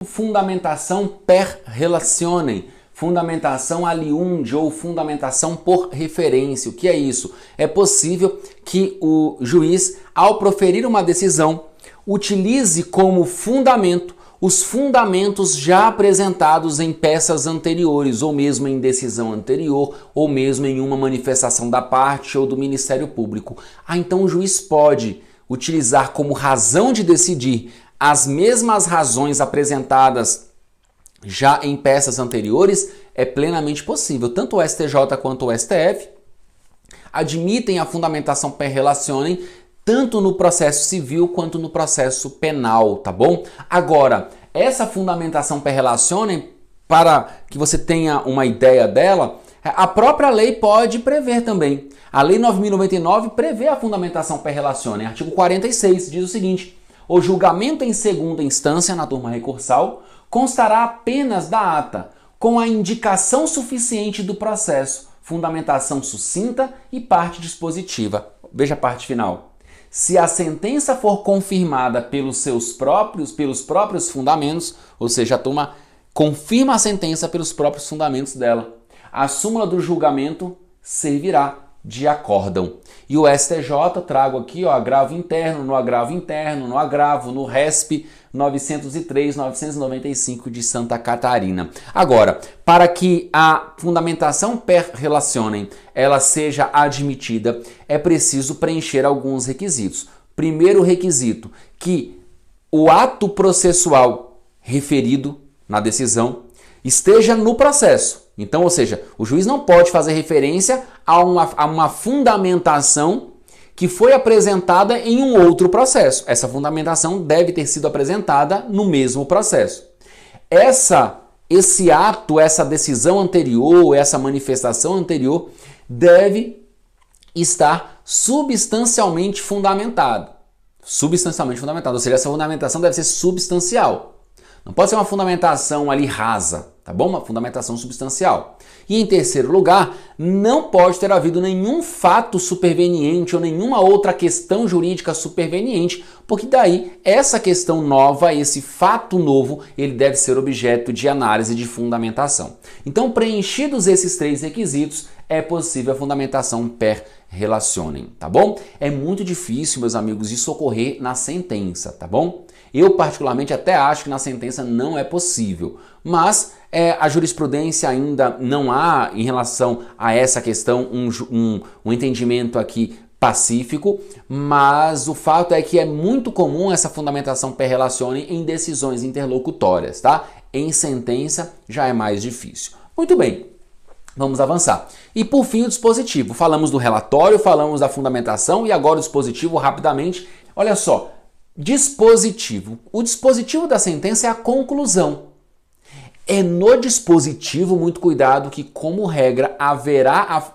Fundamentação per relationem, fundamentação aliund ou fundamentação por referência. O que é isso? É possível que o juiz, ao proferir uma decisão, utilize como fundamento os fundamentos já apresentados em peças anteriores, ou mesmo em decisão anterior, ou mesmo em uma manifestação da parte ou do Ministério Público. Então o juiz pode utilizar como razão de decidir as mesmas razões apresentadas já em peças anteriores. É plenamente possível. Tanto o STJ quanto o STF admitem a fundamentação per relationem tanto no processo civil quanto no processo penal, tá bom? Agora, essa fundamentação per relationem, para que você tenha uma ideia dela, a própria lei pode prever também. A Lei 9.099 prevê a fundamentação per relationem. Artigo 46 diz o seguinte: o julgamento em segunda instância na turma recursal constará apenas da ata, com a indicação suficiente do processo, fundamentação sucinta e parte dispositiva. Veja a parte final. Se a sentença for confirmada pelos próprios fundamentos, ou seja, a turma confirma a sentença pelos próprios fundamentos dela, a súmula do julgamento servirá de acórdão. E o STJ, trago aqui, ó, agravo interno, no agravo, no RESP 903/995 de Santa Catarina. Agora, para que a fundamentação per relationem ela seja admitida, é preciso preencher alguns requisitos. Primeiro requisito, que o ato processual referido na decisão esteja no processo. Então, ou seja, o juiz não pode fazer referência a uma fundamentação que foi apresentada em um outro processo. Essa fundamentação deve ter sido apresentada no mesmo processo. Esse ato, essa decisão anterior, essa manifestação anterior deve estar substancialmente fundamentado. Substancialmente fundamentado, ou seja, essa fundamentação deve ser substancial. Não pode ser uma fundamentação ali rasa, tá bom? Uma fundamentação substancial. E em terceiro lugar, não pode ter havido nenhum fato superveniente ou nenhuma outra questão jurídica superveniente, porque daí essa questão nova, esse fato novo, ele deve ser objeto de análise de fundamentação. Então, preenchidos esses três requisitos, é possível a fundamentação per relationem, tá bom? É muito difícil, meus amigos, isso ocorrer na sentença, tá bom? Eu, particularmente, até acho que na sentença não é possível, mas a jurisprudência ainda não há, em relação a essa questão, um entendimento aqui pacífico, mas o fato é que é muito comum essa fundamentação per relationem em decisões interlocutórias, tá? Em sentença já é mais difícil. Muito bem, vamos avançar. E por fim o dispositivo. Falamos do relatório, falamos da fundamentação e agora o dispositivo rapidamente. Olha só. Dispositivo. O dispositivo da sentença é a conclusão. É no dispositivo, muito cuidado, que como regra haverá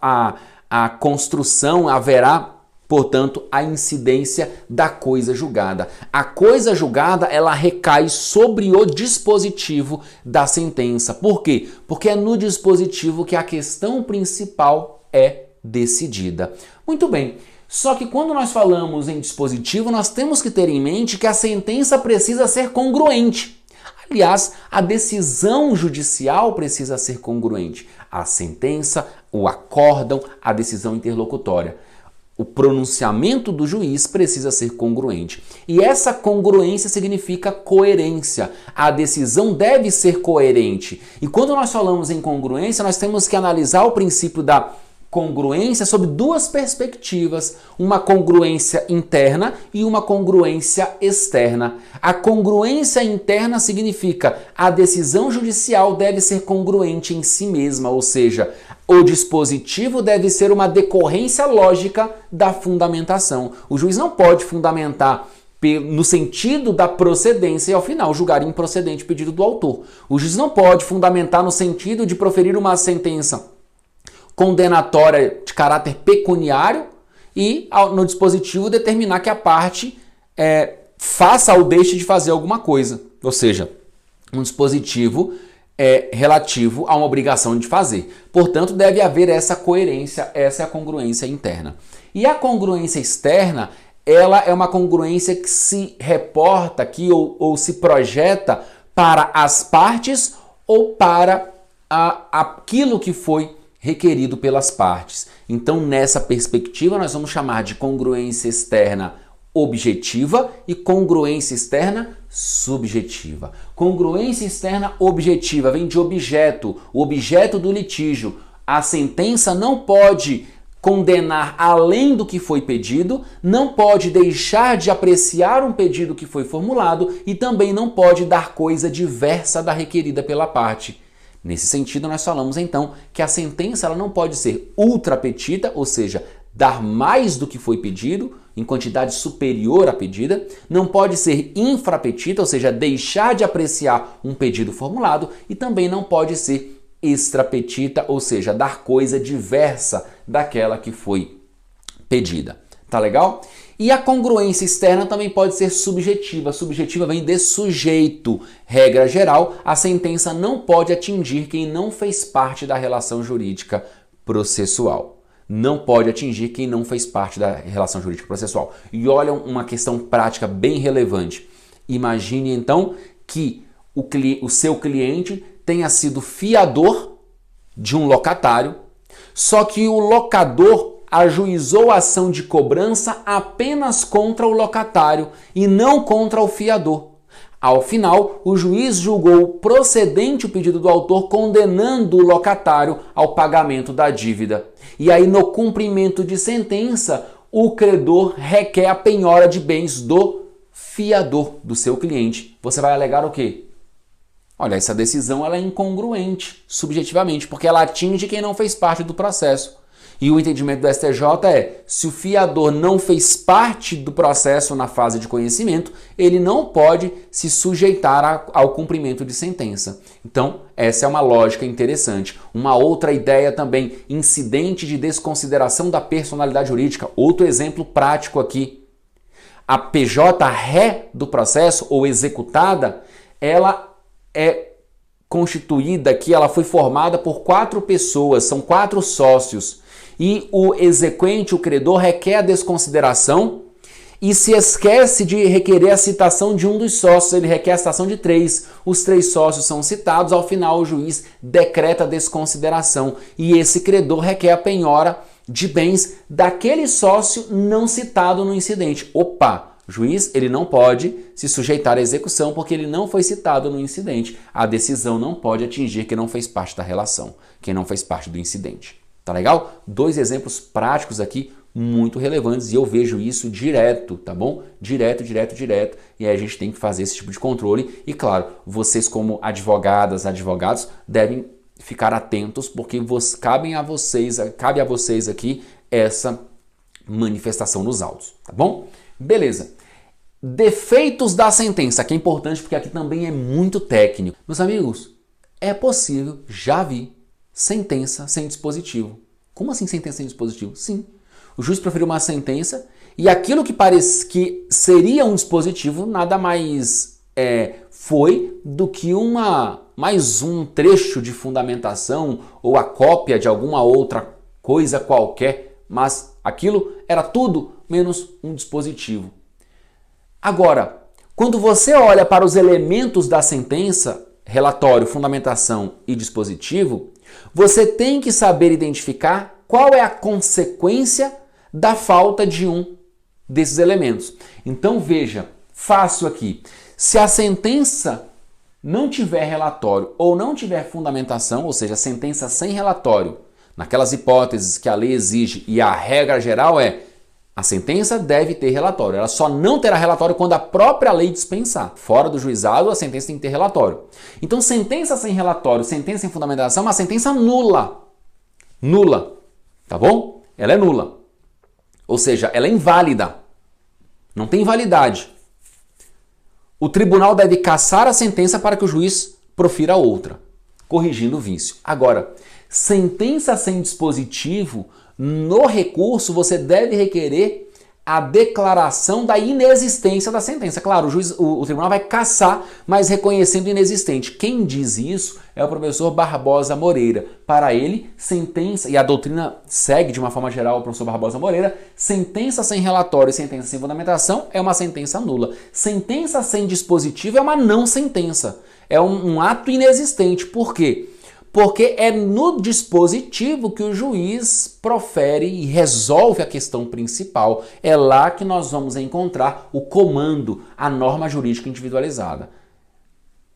a construção, haverá, portanto, a incidência da coisa julgada. A coisa julgada, ela recai sobre o dispositivo da sentença. Por quê? Porque é no dispositivo que a questão principal é decidida. Muito bem. Só que quando nós falamos em dispositivo, nós temos que ter em mente que a sentença precisa ser congruente. Aliás, a decisão judicial precisa ser congruente. A sentença, o acórdão, a decisão interlocutória. O pronunciamento do juiz precisa ser congruente. E essa congruência significa coerência. A decisão deve ser coerente. E quando nós falamos em congruência, nós temos que analisar o princípio da congruência sob duas perspectivas, uma congruência interna e uma congruência externa. A congruência interna significa a decisão judicial deve ser congruente em si mesma, ou seja, o dispositivo deve ser uma decorrência lógica da fundamentação. O juiz não pode fundamentar no sentido da procedência e ao final julgar improcedente o pedido do autor. O juiz não pode fundamentar no sentido de proferir uma sentença condenatória de caráter pecuniário e no dispositivo determinar que a parte faça ou deixe de fazer alguma coisa. Ou seja, um dispositivo relativo a uma obrigação de fazer. Portanto, deve haver essa coerência, essa é a congruência interna. E a congruência externa, ela é uma congruência que se reporta aqui ou se projeta para as partes ou para aquilo que foi requerido pelas partes. Então, nessa perspectiva, nós vamos chamar de congruência externa objetiva e congruência externa subjetiva. Congruência externa objetiva vem de objeto, o objeto do litígio. A sentença não pode condenar além do que foi pedido, não pode deixar de apreciar um pedido que foi formulado e também não pode dar coisa diversa da requerida pela parte. Nesse sentido, nós falamos então que a sentença ela não pode ser ultra petita, ou seja, dar mais do que foi pedido, em quantidade superior à pedida, não pode ser infrapetita, ou seja, deixar de apreciar um pedido formulado, e também não pode ser extrapetita, ou seja, dar coisa diversa daquela que foi pedida. Tá legal? E a congruência externa também pode ser subjetiva. Subjetiva vem de sujeito. Regra geral, a sentença não pode atingir quem não fez parte da relação jurídica processual. Não pode atingir quem não fez parte da relação jurídica processual. E olha uma questão prática bem relevante. Imagine então que o seu cliente tenha sido fiador de um locatário, só que o locador ajuizou a ação de cobrança apenas contra o locatário e não contra o fiador. Ao final, o juiz julgou procedente o pedido do autor, condenando o locatário ao pagamento da dívida. E aí, no cumprimento de sentença, o credor requer a penhora de bens do fiador, do seu cliente. Você vai alegar o quê? Olha, essa decisão ela é incongruente, subjetivamente, porque ela atinge quem não fez parte do processo. E o entendimento do STJ é, se o fiador não fez parte do processo na fase de conhecimento, ele não pode se sujeitar ao cumprimento de sentença. Então, essa é uma lógica interessante. Uma outra ideia também, incidente de desconsideração da personalidade jurídica. Outro exemplo prático aqui. A PJ ré do processo, ou executada, ela é constituída aqui, ela foi formada por 4 pessoas, são 4 sócios. E o exequente, o credor, requer a desconsideração e se esquece de requerer a citação de um dos sócios, ele requer a citação de 3. Os 3 sócios são citados, ao final o juiz decreta a desconsideração e esse credor requer a penhora de bens daquele sócio não citado no incidente. Opa! O juiz ele não pode se sujeitar à execução porque ele não foi citado no incidente. A decisão não pode atingir quem não fez parte da relação, quem não fez parte do incidente. Tá legal? 2 exemplos práticos aqui muito relevantes e eu vejo isso direto, tá bom? Direto. E aí a gente tem que fazer esse tipo de controle e, claro, vocês como advogadas, advogados, devem ficar atentos porque cabe a vocês aqui essa manifestação nos autos, tá bom? Beleza. Defeitos da sentença, que é importante porque aqui também é muito técnico. Meus amigos, é possível, já vi, sentença sem dispositivo. Como assim sentença sem dispositivo? Sim. O juiz proferiu uma sentença e aquilo que parece que seria um dispositivo nada mais foi do que mais um trecho de fundamentação ou a cópia de alguma outra coisa qualquer, mas aquilo era tudo menos um dispositivo. Agora, quando você olha para os elementos da sentença, relatório, fundamentação e dispositivo, você tem que saber identificar qual é a consequência da falta de um desses elementos. Então veja, fácil aqui. Se a sentença não tiver relatório ou não tiver fundamentação, ou seja, sentença sem relatório, naquelas hipóteses que a lei exige e a regra geral é a sentença deve ter relatório. Ela só não terá relatório quando a própria lei dispensar. Fora do juizado, a sentença tem que ter relatório. Então, sentença sem relatório, sentença sem fundamentação é uma sentença nula. Nula. Tá bom? Ela é nula. Ou seja, ela é inválida. Não tem validade. O tribunal deve cassar a sentença para que o juiz profira outra, corrigindo o vício. Agora, sentença sem dispositivo, no recurso você deve requerer a declaração da inexistência da sentença. Claro, o tribunal vai cassar, mas reconhecendo inexistente. Quem diz isso é o professor Barbosa Moreira. Para ele, sentença, e a doutrina segue de uma forma geral o professor Barbosa Moreira, sentença sem relatório e sentença sem fundamentação é uma sentença nula. Sentença sem dispositivo é uma não sentença. É um ato inexistente. Por quê? Porque é no dispositivo que o juiz profere e resolve a questão principal. É lá que nós vamos encontrar o comando, a norma jurídica individualizada.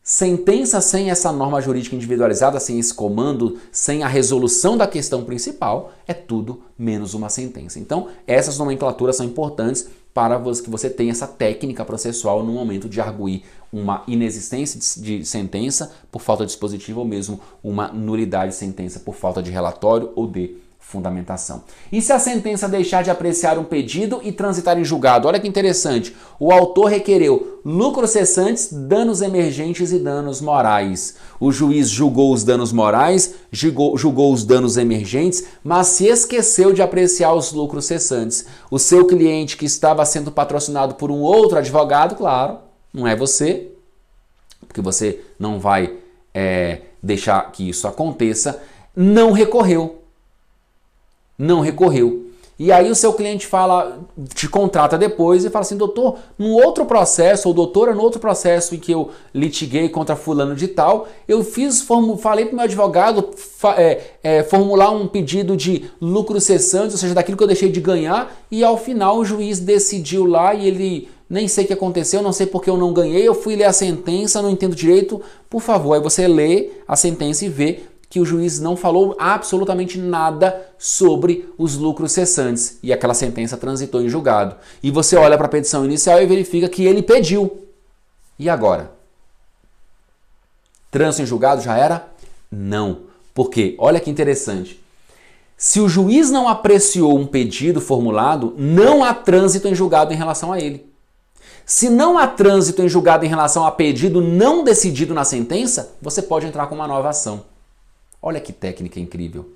Sentença sem essa norma jurídica individualizada, sem esse comando, sem a resolução da questão principal, é tudo menos uma sentença. Então, essas nomenclaturas são importantes para que você tenha essa técnica processual no momento de arguir uma inexistência de sentença por falta de dispositivo ou mesmo uma nulidade de sentença por falta de relatório ou de fundamentação. E se a sentença deixar de apreciar um pedido e transitar em julgado? Olha que interessante. O autor requereu lucros cessantes, danos emergentes e danos morais. O juiz julgou os danos morais, julgou os danos emergentes, mas se esqueceu de apreciar os lucros cessantes. O seu cliente, que estava sendo patrocinado por um outro advogado, claro, não é você, porque você não vai deixar que isso aconteça, não recorreu. Não recorreu. E aí o seu cliente te contrata depois e fala assim, doutor, no outro processo, ou doutora, no outro processo em que eu litiguei contra fulano de tal, eu falei para o meu advogado formular um pedido de lucros cessantes, ou seja, daquilo que eu deixei de ganhar, e ao final o juiz decidiu lá e ele, nem sei o que aconteceu, não sei porque eu não ganhei, eu fui ler a sentença, não entendo direito, por favor, aí você lê a sentença e vê que o juiz não falou absolutamente nada sobre os lucros cessantes e aquela sentença transitou em julgado. E você olha para a petição inicial e verifica que ele pediu. E agora? Trânsito em julgado já era? Não. Por quê? Olha que interessante. Se o juiz não apreciou um pedido formulado, não há trânsito em julgado em relação a ele. Se não há trânsito em julgado em relação a pedido não decidido na sentença, você pode entrar com uma nova ação. Olha que técnica incrível.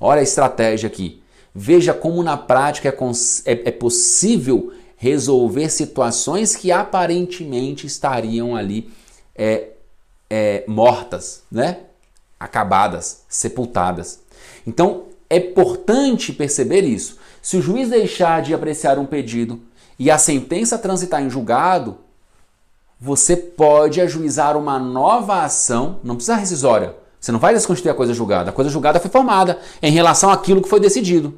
Olha a estratégia aqui. Veja como na prática é possível resolver situações que aparentemente estariam ali mortas, né? Acabadas, sepultadas. Então, é importante perceber isso. Se o juiz deixar de apreciar um pedido e a sentença transitar em julgado, você pode ajuizar uma nova ação, não precisa rescisória. Você não vai desconstituir a coisa julgada foi formada em relação àquilo que foi decidido.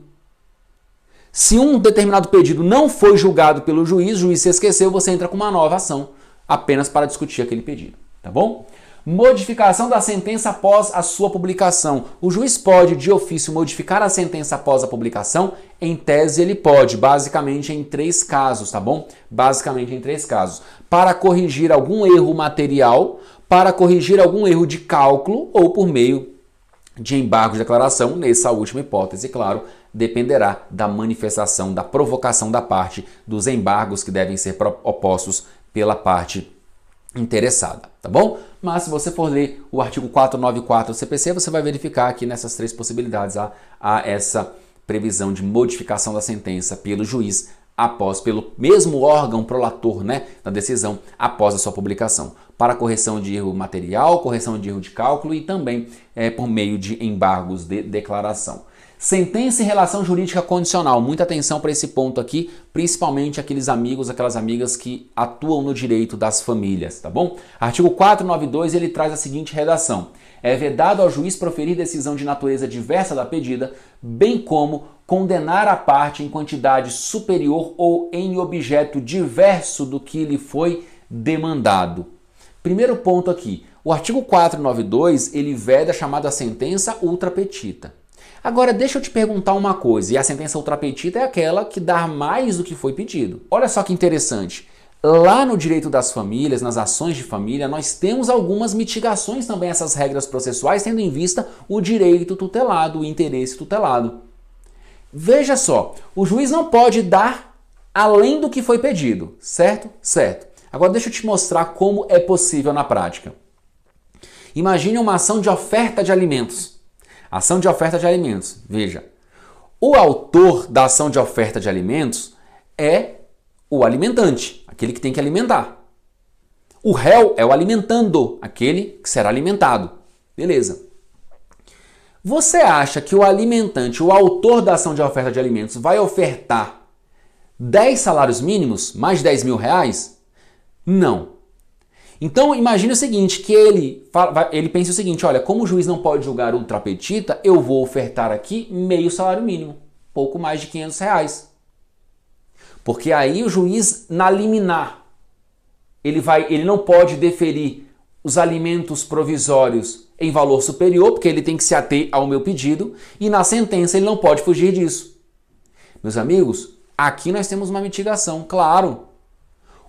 Se um determinado pedido não foi julgado pelo juiz, o juiz se esqueceu, você entra com uma nova ação apenas para discutir aquele pedido, tá bom? Modificação da sentença após a sua publicação. O juiz pode, de ofício, modificar a sentença após a publicação? Em tese, ele pode, basicamente em 3 casos, tá bom? Basicamente em 3 casos. Para corrigir algum erro material, para corrigir algum erro de cálculo ou por meio de embargo de declaração, nessa última hipótese, claro, dependerá da manifestação, da provocação da parte, dos embargos que devem ser opostos pela parte interessada, tá bom? Mas se você for ler o artigo 494 do CPC, você vai verificar que nessas 3 possibilidades há essa previsão de modificação da sentença pelo juiz pelo mesmo órgão prolator, né, da decisão após a sua publicação, para correção de erro material, correção de erro de cálculo e também por meio de embargos de declaração. Sentença em relação jurídica condicional. Muita atenção para esse ponto aqui, principalmente aqueles amigos, aquelas amigas que atuam no direito das famílias, tá bom? Artigo 492, ele traz a seguinte redação. É vedado ao juiz proferir decisão de natureza diversa da pedida, bem como condenar a parte em quantidade superior ou em objeto diverso do que lhe foi demandado. Primeiro ponto aqui, o artigo 492, ele veda a chamada sentença ultra petita. Agora, deixa eu te perguntar uma coisa, e a sentença ultra petita é aquela que dá mais do que foi pedido. Olha só que interessante, lá no direito das famílias, nas ações de família, nós temos algumas mitigações também a essas regras processuais, tendo em vista o direito tutelado, o interesse tutelado. Veja só, o juiz não pode dar além do que foi pedido, certo? Certo. Agora deixa eu te mostrar como é possível na prática. Imagine uma ação de oferta de alimentos. Ação de oferta de alimentos. Veja, o autor da ação de oferta de alimentos é o alimentante, aquele que tem que alimentar. O réu é o alimentando, aquele que será alimentado. Beleza. Você acha que o alimentante, o autor da ação de oferta de alimentos, vai ofertar 10 salários mínimos, mais de 10 mil reais? Não. Então imagine o seguinte, que ele pensa o seguinte, olha, como o juiz não pode julgar ultrapetita, eu vou ofertar aqui meio salário mínimo, pouco mais de R$500. Porque aí o juiz, na liminar, ele não pode deferir os alimentos provisórios em valor superior, porque ele tem que se ater ao meu pedido, e na sentença ele não pode fugir disso. Meus amigos, aqui nós temos uma mitigação, claro.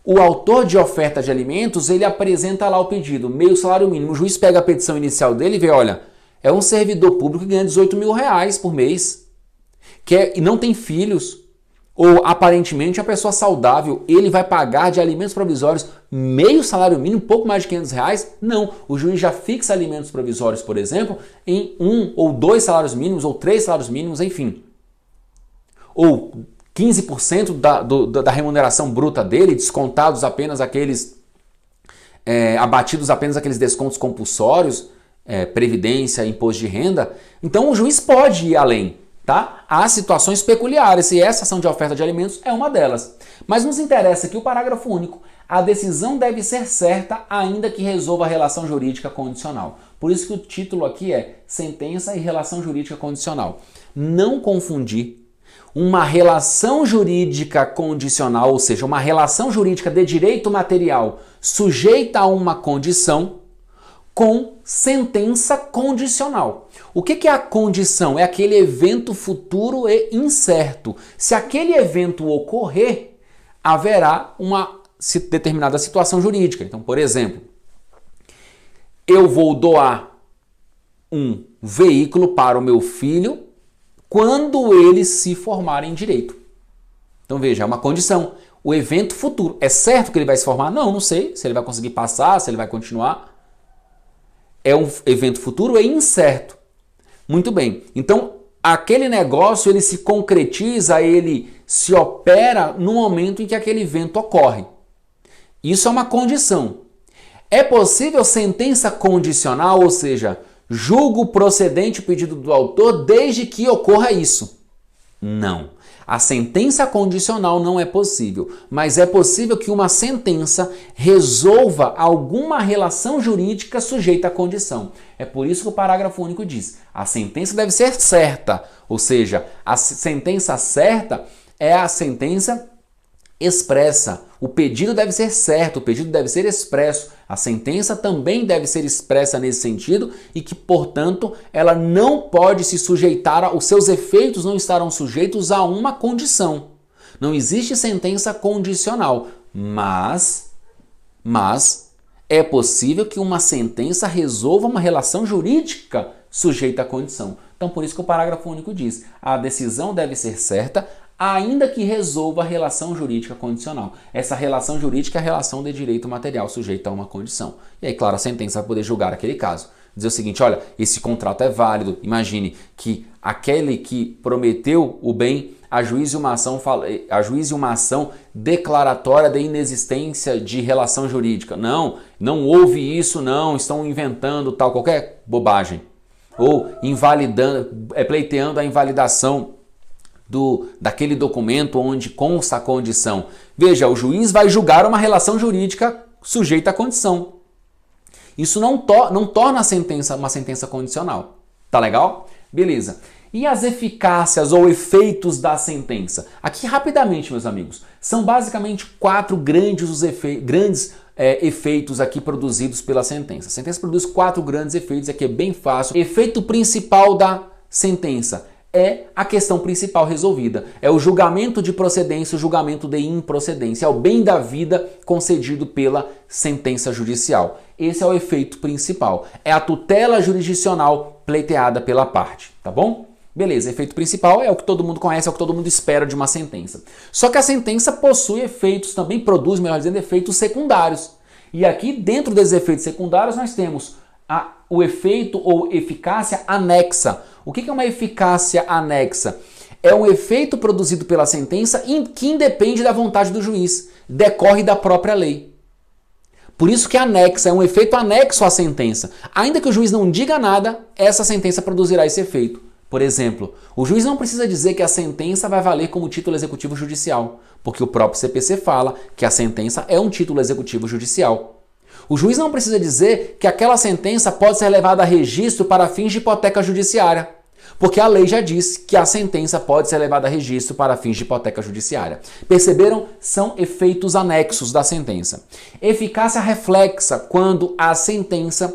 O autor de oferta de alimentos, ele apresenta lá o pedido, meio salário mínimo. O juiz pega a petição inicial dele e vê, olha, é um servidor público que ganha R$18.000 por mês, e não tem filhos, ou aparentemente é uma pessoa saudável, ele vai pagar de alimentos provisórios meio salário mínimo, pouco mais de R$500? Não, o juiz já fixa alimentos provisórios, por exemplo, em 1 ou 2 salários mínimos, ou 3 salários mínimos, enfim. Ou 15% da remuneração bruta dele, descontados apenas aqueles, abatidos apenas aqueles descontos compulsórios, previdência, imposto de renda. Então o juiz pode ir além, tá? Há situações peculiares e essa ação de oferta de alimentos é uma delas. Mas nos interessa aqui o parágrafo único. A decisão deve ser certa ainda que resolva a relação jurídica condicional. Por isso que o título aqui é Sentença e Relação Jurídica Condicional. Não confundir uma relação jurídica condicional, ou seja, uma relação jurídica de direito material sujeita a uma condição, com sentença condicional. O que é a condição? É aquele evento futuro e incerto. Se aquele evento ocorrer, haverá uma determinada situação jurídica. Então, por exemplo, eu vou doar um veículo para o meu filho quando ele se formar em direito. Então veja, é uma condição. O evento futuro. É certo que ele vai se formar? Não sei. Se ele vai conseguir passar, se ele vai continuar. É um evento futuro, é incerto. Muito bem. Então, aquele negócio, ele se concretiza, ele se opera no momento em que aquele evento ocorre. Isso é uma condição. É possível sentença condicional, ou seja, julgo procedente o pedido do autor desde que ocorra isso? Não. A sentença condicional não é possível, mas é possível que uma sentença resolva alguma relação jurídica sujeita à condição. É por isso que o parágrafo único diz: a sentença deve ser certa, ou seja, a sentença certa é a sentença expressa. O pedido deve ser certo, o pedido deve ser expresso. A sentença também deve ser expressa nesse sentido e que, portanto, ela não pode se sujeitar, os seus efeitos não estarão sujeitos a uma condição. Não existe sentença condicional, mas é possível que uma sentença resolva uma relação jurídica sujeita à condição. Então, por isso que o parágrafo único diz: a decisão deve ser certa, ainda que resolva a relação jurídica condicional. Essa relação jurídica é a relação de direito material sujeita a uma condição. E aí, claro, a sentença vai poder julgar aquele caso. Dizer o seguinte: olha, esse contrato é válido. Imagine que aquele que prometeu o bem ajuize uma ação declaratória de inexistência de relação jurídica. Não houve isso, não, estão inventando tal, qualquer bobagem. Ou pleiteando a invalidação daquele documento onde consta a condição. Veja, o juiz vai julgar uma relação jurídica sujeita à condição. Isso não torna a sentença uma sentença condicional. Tá legal? Beleza. E as eficácias ou efeitos da sentença? Aqui rapidamente, meus amigos, são basicamente 4 grandes efeitos aqui produzidos pela sentença. A sentença produz 4 grandes efeitos, aqui é bem fácil. Efeito principal da sentença é a questão principal resolvida. É o julgamento de procedência, o julgamento de improcedência. É o bem da vida concedido pela sentença judicial. Esse é o efeito principal. É a tutela jurisdicional pleiteada pela parte, tá bom? Beleza, efeito principal é o que todo mundo conhece, é o que todo mundo espera de uma sentença. Só que a sentença possui efeitos, também produz, melhor dizendo, efeitos secundários. E aqui, dentro desses efeitos secundários, nós temos o efeito ou eficácia anexa. O que é uma eficácia anexa? É um efeito produzido pela sentença que independe da vontade do juiz, decorre da própria lei. Por isso que anexa, é um efeito anexo à sentença. Ainda que o juiz não diga nada, essa sentença produzirá esse efeito. Por exemplo, o juiz não precisa dizer que a sentença vai valer como título executivo judicial, porque o próprio CPC fala que a sentença é um título executivo judicial. O juiz não precisa dizer que aquela sentença pode ser levada a registro para fins de hipoteca judiciária, porque a lei já diz que a sentença pode ser levada a registro para fins de hipoteca judiciária. Perceberam? São efeitos anexos da sentença. Eficácia reflexa quando a sentença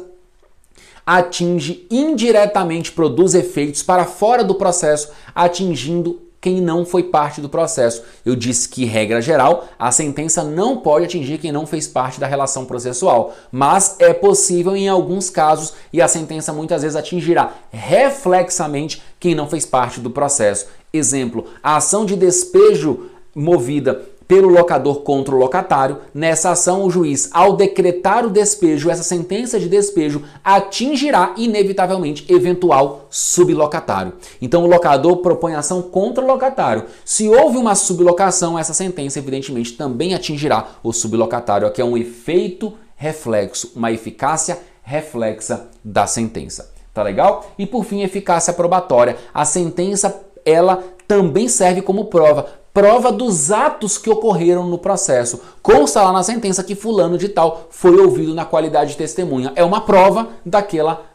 atinge indiretamente, produz efeitos para fora do processo, atingindo quem não foi parte do processo. Eu disse que, regra geral, a sentença não pode atingir quem não fez parte da relação processual, mas é possível em alguns casos e a sentença muitas vezes atingirá reflexamente quem não fez parte do processo. Exemplo, a ação de despejo movida pelo locador contra o locatário. Nessa ação, o juiz, ao decretar o despejo, essa sentença de despejo atingirá inevitavelmente eventual sublocatário. Então, o locador propõe ação contra o locatário. Se houve uma sublocação, essa sentença, evidentemente, também atingirá o sublocatário, que é um efeito reflexo, uma eficácia reflexa da sentença. Tá legal? E, por fim, eficácia probatória. A sentença, ela também serve como prova dos atos que ocorreram no processo. Consta lá na sentença que fulano de tal foi ouvido na qualidade de testemunha. É uma prova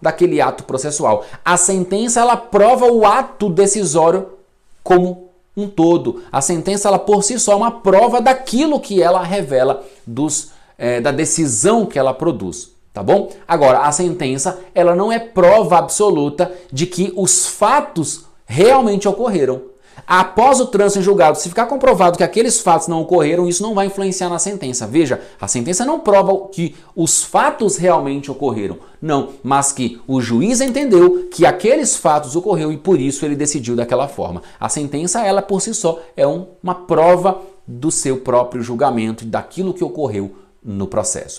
daquele ato processual. A sentença, ela prova o ato decisório como um todo. A sentença, ela por si só é uma prova daquilo que ela revela, da decisão que ela produz. Tá bom? Agora, a sentença, ela não é prova absoluta de que os fatos realmente ocorreram. Após o trânsito em julgado, se ficar comprovado que aqueles fatos não ocorreram, isso não vai influenciar na sentença. Veja, a sentença não prova que os fatos realmente ocorreram. Não, mas que o juiz entendeu que aqueles fatos ocorreram e por isso ele decidiu daquela forma. A sentença, ela por si só, é uma prova do seu próprio julgamento, daquilo que ocorreu no processo.